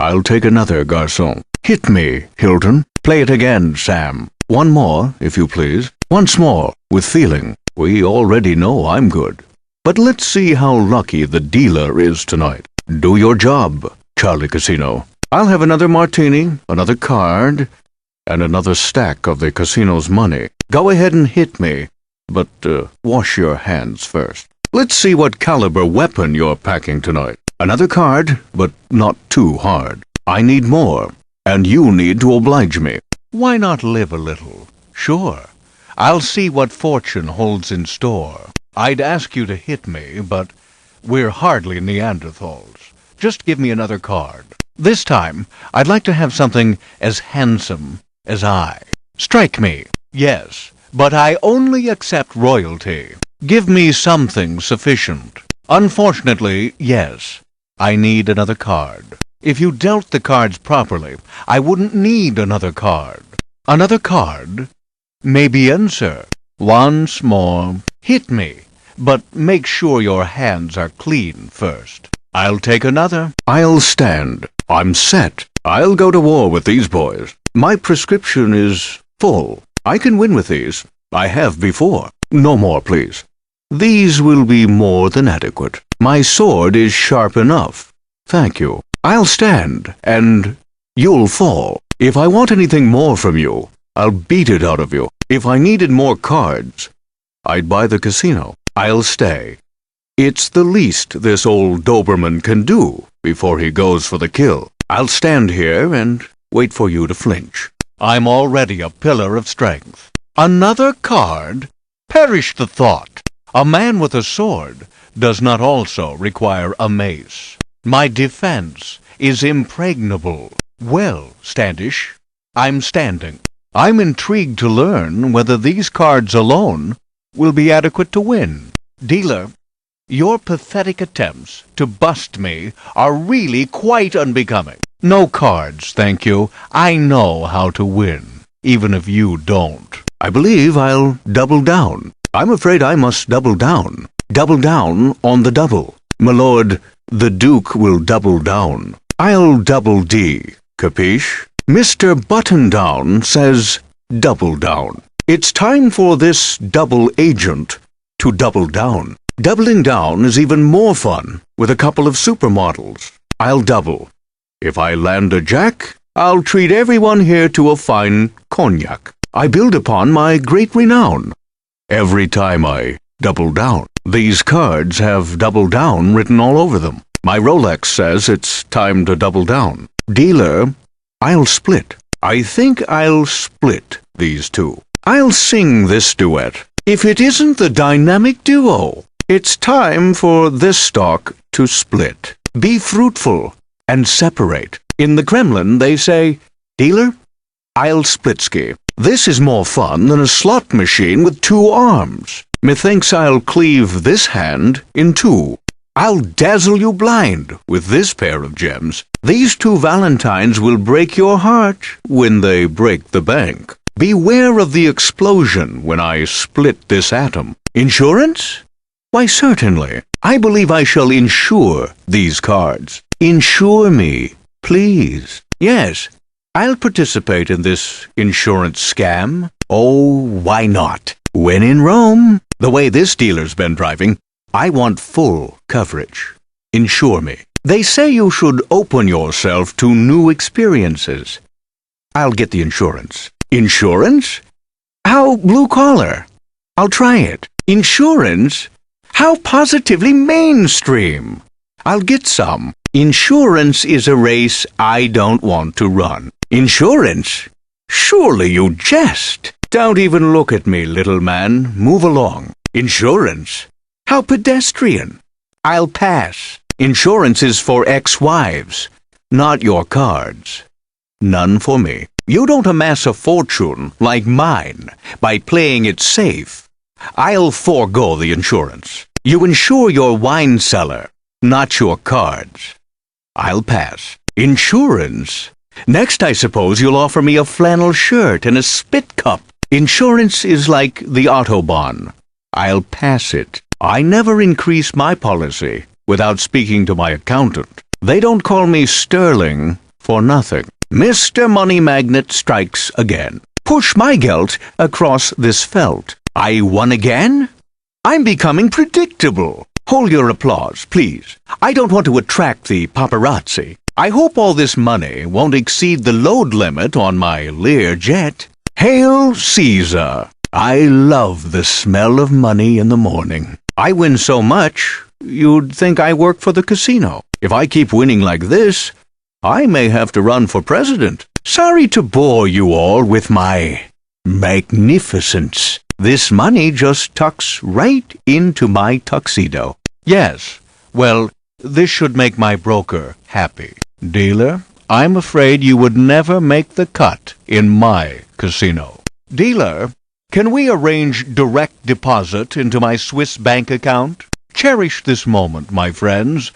I'll take another, garçon. Hit me, Hilton. Play it again, Sam. One more, if you please. Once more, with feeling. We already know I'm good. But let's see how lucky the dealer is tonight. Do your job, Charlie Casino. I'll have another martini, another card, and another stack of the casino's money. Go ahead and hit me, but wash your hands first. Let's see what caliber weapon you're packing tonight. Another card, but not too hard. I need more, and you need to oblige me. Why not live a little? Sure. I'll see what fortune holds in store. I'd ask you to hit me, but we're hardly Neanderthals. Just give me another card. This time, I'd like to have something as handsome as I. Strike me, yes, but I only accept royalty. Give me something sufficient. Unfortunately, yes, I need another card. If you dealt the cards properly, I wouldn't need another card. Another card? Mais bien, sir. Once more. Hit me, but make sure your hands are clean first. I'll take another. I'll stand. I'm set. I'll go to war with these boys. My prescription is full. I can win with these. I have before. No more, please. These will be more than adequate. My sword is sharp enough. Thank you. I'll stand, and you'll fall. If I want anything more from you, I'll beat it out of you. If I needed more cards, I'd buy the casino. I'll stay. It's the least this old Doberman can do before he goes for the kill. I'll stand here and wait for you to flinch. I'm already a pillar of strength. Another card? Perish the thought! A man with a sword does not also require a mace. My defense is impregnable. Well, Standish, I'm standing. I'm intrigued to learn whether these cards alone will be adequate to win. Dealer, your pathetic attempts to bust me are really quite unbecoming. No cards, thank you. I know how to win, even if you don't. I believe I'll double down. I'm afraid I must double down. Double down on the double. My lord, the Duke will double down. I'll double D, capiche? Mr. Button-Down says double down. It's time for this double agent to double down. Doubling down is even more fun with a couple of supermodels. I'll double. If I land a jack, I'll treat everyone here to a fine cognac. I build upon my great renown. Every time I double down. These cards have double down written all over them. My Rolex says it's time to double down. Dealer, I'll split. I think I'll split these two. I'll sing this duet. If it isn't the dynamic duo, it's time for this stock to split. Be fruitful and separate. In the Kremlin, they say, Dealer, I'll splitsky. This is more fun than a slot machine with two arms. Methinks I'll cleave this hand in two. I'll dazzle you blind with this pair of gems. These two valentines will break your heart when they break the bank. Beware of the explosion when I split this atom. Insurance? Why, certainly. I believe I shall insure these cards. Insure me, please. Yes, I'll participate in this insurance scam. Oh, why not? When in Rome, the way this dealer's been driving, I want full coverage. Insure me. They say you should open yourself to new experiences. I'll get the insurance. Insurance? How blue collar? I'll try it. Insurance? How positively mainstream? I'll get some. Insurance is a race I don't want to run. Insurance? Surely you jest. Don't even look at me, little man. Move along. Insurance? How pedestrian. I'll pass. Insurance is for ex-wives, not your cards. None for me. You don't amass a fortune like mine by playing it safe. I'll forego the insurance. You insure your wine cellar, not your cards. I'll pass. Insurance? Next, I suppose you'll offer me a flannel shirt and a spit cup. Insurance is like the Autobahn. I'll pass it. I never increase my policy without speaking to my accountant. They don't call me Sterling for nothing. Mr. Money Magnet strikes again. Push my gelt across this felt. I won again? I'm becoming predictable. Hold your applause, please. I don't want to attract the paparazzi. I hope all this money won't exceed the load limit on my Learjet. Hail Caesar! I love the smell of money in the morning. I win so much, you'd think I work for the casino. If I keep winning like this, I may have to run for president. Sorry to bore you all with my magnificence. This money just tucks right into my tuxedo. Yes, well, this should make my broker happy. Dealer, I'm afraid you would never make the cut in my casino. Dealer, can we arrange direct deposit into my Swiss bank account? Cherish this moment, my friends,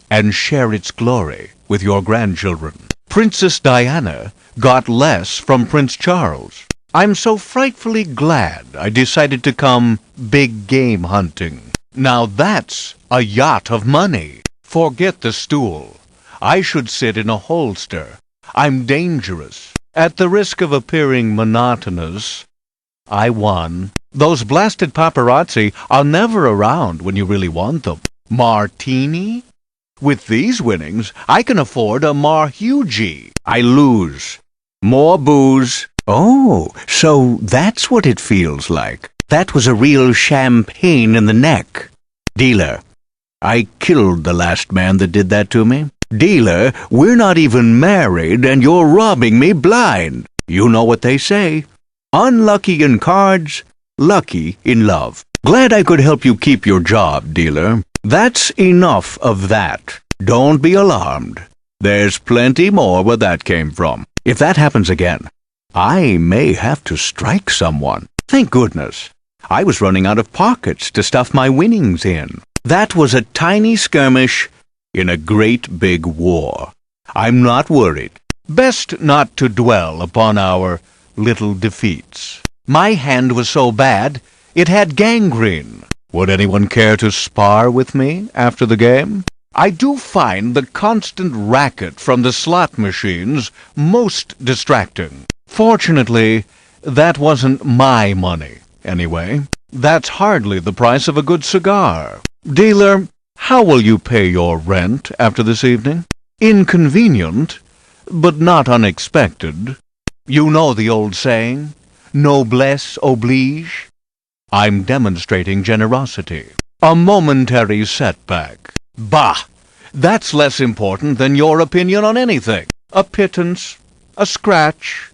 and share its glory with your grandchildren. Princess Diana got less from Prince Charles. I'm so frightfully glad I decided to come big game hunting. Now that's a yacht of money. Forget the stool. I should sit in a holster. I'm dangerous. At the risk of appearing monotonous, I won. Those blasted paparazzi are never around when you really want them. Martini? With these winnings, I can afford a Marhugie. I lose. More booze. Oh, so that's what it feels like. That was a real champagne in the neck. Dealer, I killed the last man that did that to me. Dealer, we're not even married and you're robbing me blind. You know what they say. Unlucky in cards, lucky in love. Glad I could help you keep your job, dealer. That's enough of that. Don't be alarmed. There's plenty more where that came from. If that happens again, I may have to strike someone. Thank goodness. I was running out of pockets to stuff my winnings in. That was a tiny skirmish in a great big war. I'm not worried. Best not to dwell upon our little defeats. My hand was so bad, it had gangrene. Would anyone care to spar with me after the game? I do find the constant racket from the slot machines most distracting. Fortunately, that wasn't my money, anyway. That's hardly the price of a good cigar. Dealer, how will you pay your rent after this evening? Inconvenient, but not unexpected. You know the old saying, noblesse oblige. I'm demonstrating generosity. A momentary setback. Bah! That's less important than your opinion on anything. A pittance, a scratch,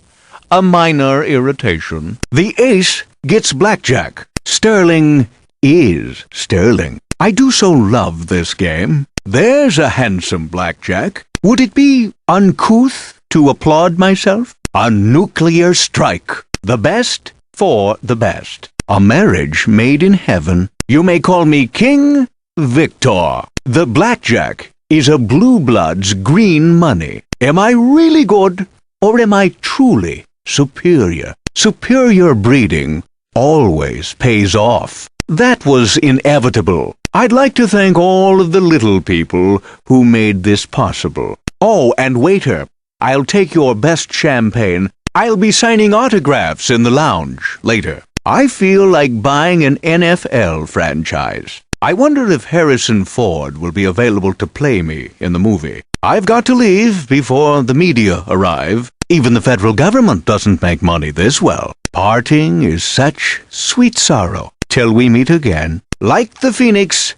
a minor irritation. The ace gets blackjack. Sterling is sterling. I do so love this game. There's a handsome blackjack. Would it be uncouth to applaud myself? A nuclear strike. The best for the best. A marriage made in heaven. You may call me King Victor. The blackjack is a blue blood's green money. Am I really good, or am I truly superior? Superior breeding always pays off. That was inevitable. I'd like to thank all of the little people who made this possible. Oh, and waiter, I'll take your best champagne. I'll be signing autographs in the lounge later. I feel like buying an NFL franchise. I wonder if Harrison Ford will be available to play me in the movie. I've got to leave before the media arrive. Even the federal government doesn't make money this well. Parting is such sweet sorrow. Till we meet again. Like the phoenix,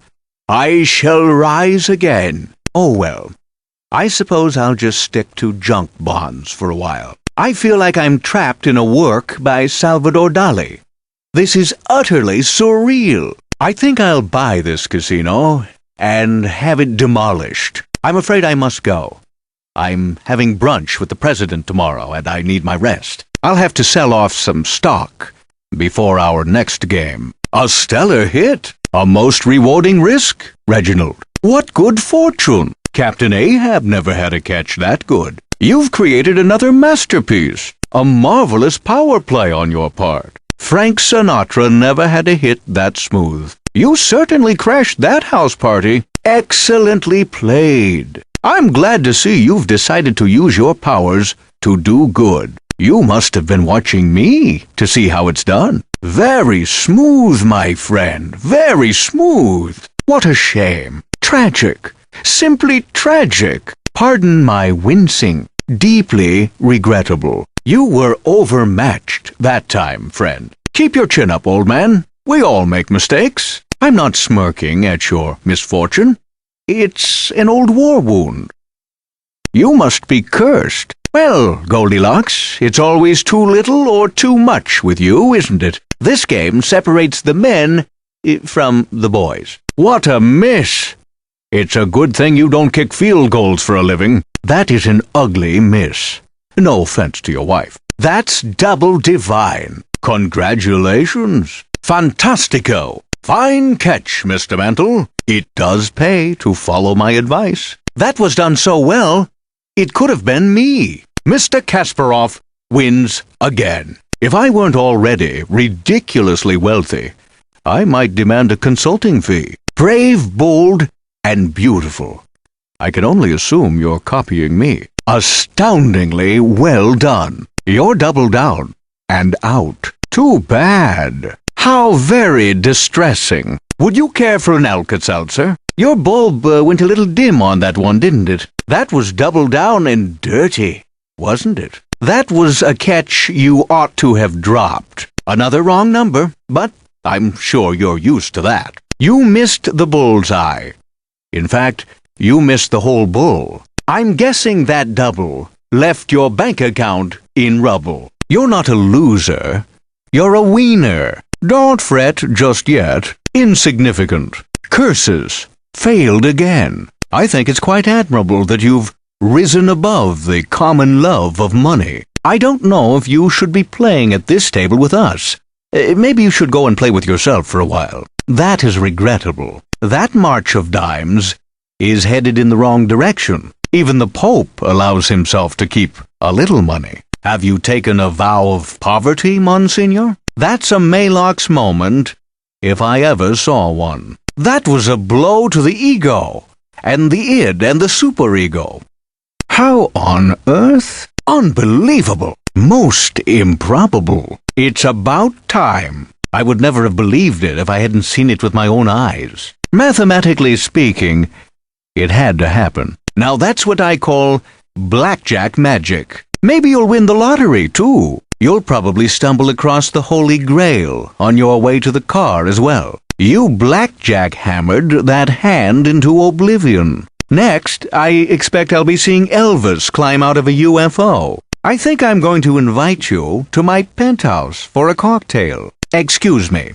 I shall rise again. Oh well, I suppose I'll just stick to junk bonds for a while. I feel like I'm trapped in a work by Salvador Dali. This is utterly surreal. I think I'll buy this casino and have it demolished. I'm afraid I must go. I'm having brunch with the president tomorrow, and I need my rest. I'll have to sell off some stock before our next game. A stellar hit. A most rewarding risk, Reginald. What good fortune. Captain Ahab never had a catch that good. You've created another masterpiece. A marvelous power play on your part. Frank Sinatra never had a hit that smooth. You certainly crashed that house party. Excellently played. I'm glad to see you've decided to use your powers to do good. You must have been watching me to see how it's done. Very smooth, my friend, very smooth. What a shame. Tragic. Simply tragic. Pardon my wincing. Deeply regrettable. You were overmatched that time, friend. Keep your chin up, old man. We all make mistakes. I'm not smirking at your misfortune. It's an old war wound. You must be cursed. Well, Goldilocks, it's always too little or too much with you, isn't it? This game separates the men from the boys. What a miss! It's a good thing you don't kick field goals for a living. That is an ugly miss. No offense to your wife. That's double divine. Congratulations. Fantastico. Fine catch, Mr. Mantle. It does pay to follow my advice. That was done so well, it could have been me. Mr. Kasparov wins again. If I weren't already ridiculously wealthy, I might demand a consulting fee. Brave, bold, and beautiful. I can only assume you're copying me. Astoundingly well done. You're double down and out. Too bad. How very distressing. Would you care for an Alka-Seltzer? Your bulb went a little dim on that one, didn't it? That was double down and dirty, wasn't it? That was a catch you ought to have dropped. Another wrong number, but I'm sure you're used to that. You missed the bullseye. In fact, you missed the whole bull. I'm guessing that double left your bank account in rubble. You're not a loser. You're a wiener. Don't fret just yet. Insignificant. Curses. Failed again. I think it's quite admirable that you've risen above the common love of money. I don't know if you should be playing at this table with us. Maybe you should go and play with yourself for a while. That is regrettable. That march of dimes is headed in the wrong direction. Even the Pope allows himself to keep a little money. Have you taken a vow of poverty, Monsignor? That's a Maalox moment, if I ever saw one. That was a blow to the ego, and the id, and the superego. How on earth? Unbelievable. Most improbable. It's about time. I would never have believed it if I hadn't seen it with my own eyes. Mathematically speaking, it had to happen. Now that's what I call blackjack magic. Maybe you'll win the lottery, too. You'll probably stumble across the Holy Grail on your way to the car as well. You blackjack hammered that hand into oblivion. Next, I expect I'll be seeing Elvis climb out of a UFO. I think I'm going to invite you to my penthouse for a cocktail. Excuse me,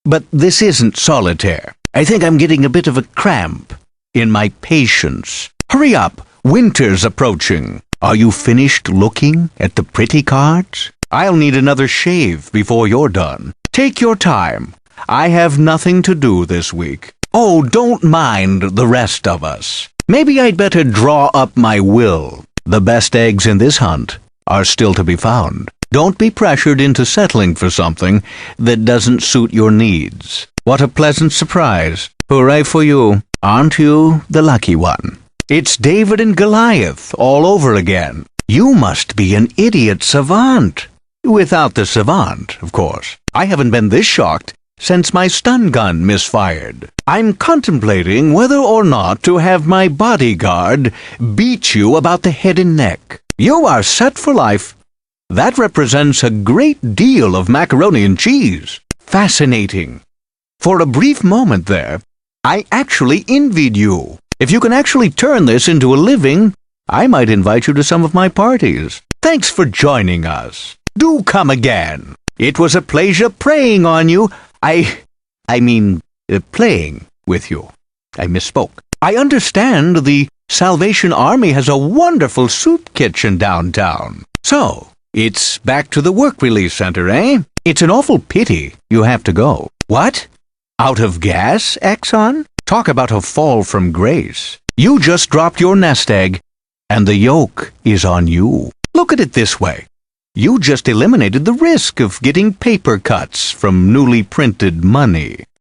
but this isn't solitaire. I think I'm getting a bit of a cramp in my patience. Hurry up, winter's approaching. Are you finished looking at the pretty cards? I'll need another shave before you're done. Take your time. I have nothing to do this week. Oh, don't mind the rest of us. Maybe I'd better draw up my will. The best eggs in this hunt are still to be found. Don't be pressured into settling for something that doesn't suit your needs. What a pleasant surprise. Hooray for you. Aren't you the lucky one? It's David and Goliath all over again. You must be an idiot savant. Without the savant, of course. I haven't been this shocked since my stun gun misfired. I'm contemplating whether or not to have my bodyguard beat you about the head and neck. You are set for life. That represents a great deal of macaroni and cheese. Fascinating. For a brief moment there, I actually envied you. If you can actually turn this into a living, I might invite you to some of my parties. Thanks for joining us. Do come again. It was a pleasure preying on you. Playing with you. I misspoke. I understand the Salvation Army has a wonderful soup kitchen downtown. So, it's back to the work release center, eh? It's an awful pity you have to go. What? Out of gas, Exxon? Talk about a fall from grace. You just dropped your nest egg, and the yolk is on you. Look at it this way. You just eliminated the risk of getting paper cuts from newly printed money.